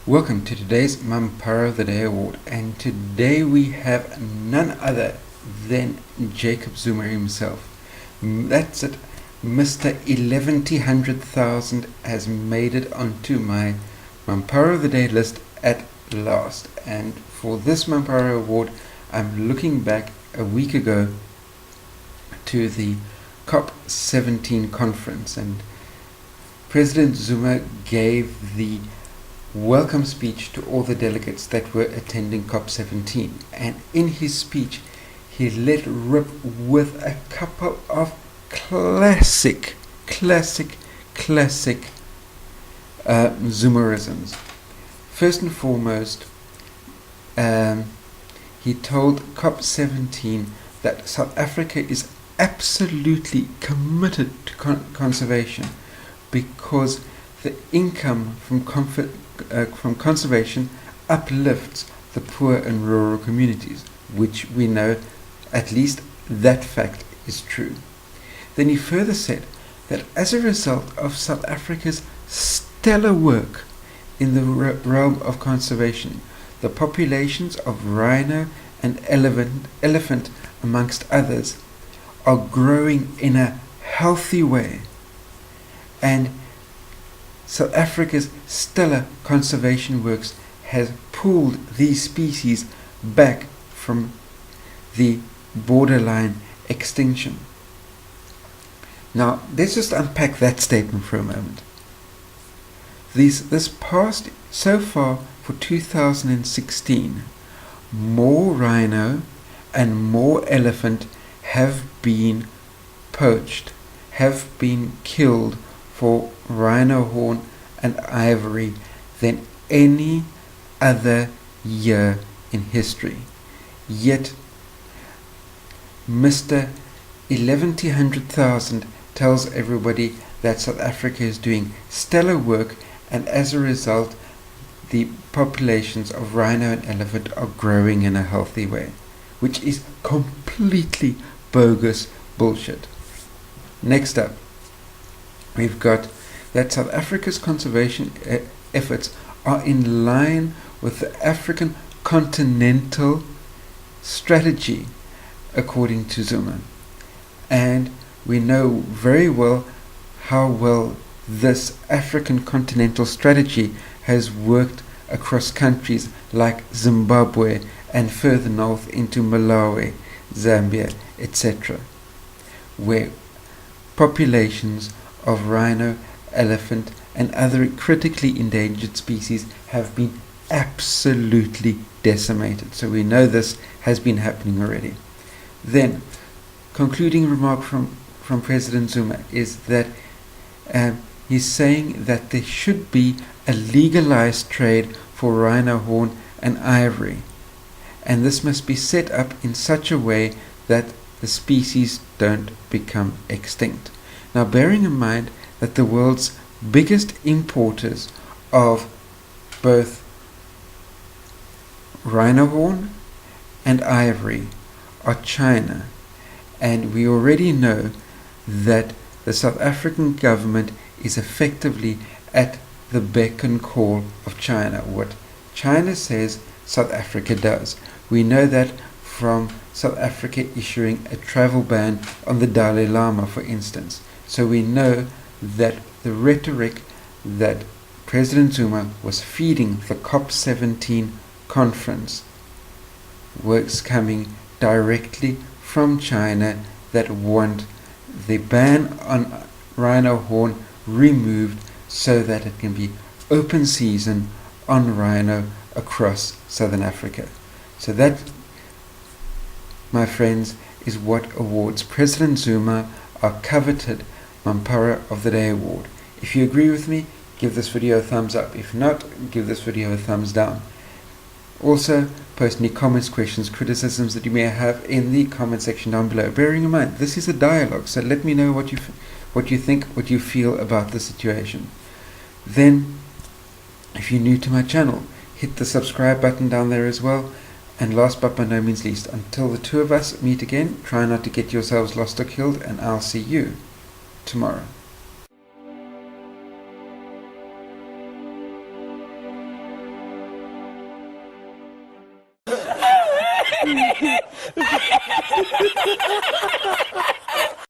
Welcome to today's Mampara of the Day Award, and today we have none other than Jacob Zuma himself. That's it, Mr. 11,000 has made it onto my Mampara of the Day list at last. And for this Mampara Award, I'm looking back a week ago to the COP17 conference, and President Zuma gave the welcome speech to all the delegates that were attending COP17, and in his speech he let rip with a couple of classic Zumarisms. First and foremost, he told COP17 that South Africa is absolutely committed to conservation because the income from conservation uplifts the poor and rural communities, which we know at least that fact is true. Then he further said that as a result of South Africa's stellar work in the realm of conservation, the populations of rhino and elephant amongst others are growing in a healthy way, and South Africa's stellar conservation works has pulled these species back from the borderline extinction. Now, let's just unpack that statement for a moment. This past, so far for 2016, more rhino and more elephant have been poached, have been killed for rhino horn and ivory than any other year in history. Yet Mr. 11,000 tells everybody that South Africa is doing stellar work, and as a result the populations of rhino and elephant are growing in a healthy way, which is completely bogus bullshit. Next up, we've got that South Africa's conservation efforts are in line with the African continental strategy, according to Zuma. And we know very well how well this African continental strategy has worked across countries like Zimbabwe and further north into Malawi, Zambia, etc., where populations of rhino, elephant and other critically endangered species have been absolutely decimated. So we know this has been happening already. Then, concluding remark from President Zuma is that he's saying that there should be a legalized trade for rhino horn and ivory, and this must be set up in such a way that the species don't become extinct. Now, bearing in mind that the world's biggest importers of both rhino horn and ivory are China, and we already know that the South African government is effectively at the beck and call of China. What China says, South Africa does. We know that from South Africa issuing a travel ban on the Dalai Lama, for instance. So we know that the rhetoric that President Zuma was feeding the COP17 conference was coming directly from China, that want the ban on rhino horn removed so that it can be open season on rhino across southern Africa. So that, my friends, is what awards President Zuma our coveted Mampara of the Day Award. If you agree with me, give this video a thumbs up. If not, give this video a thumbs down. Also, post any comments, questions, criticisms that you may have in the comment section down below. Bearing in mind, this is a dialogue, so let me know what you think, what you feel about the situation. Then, if you're new to my channel, hit the subscribe button down there as well. And last but by no means least, until the two of us meet again, try not to get yourselves lost or killed, and I'll see you tomorrow.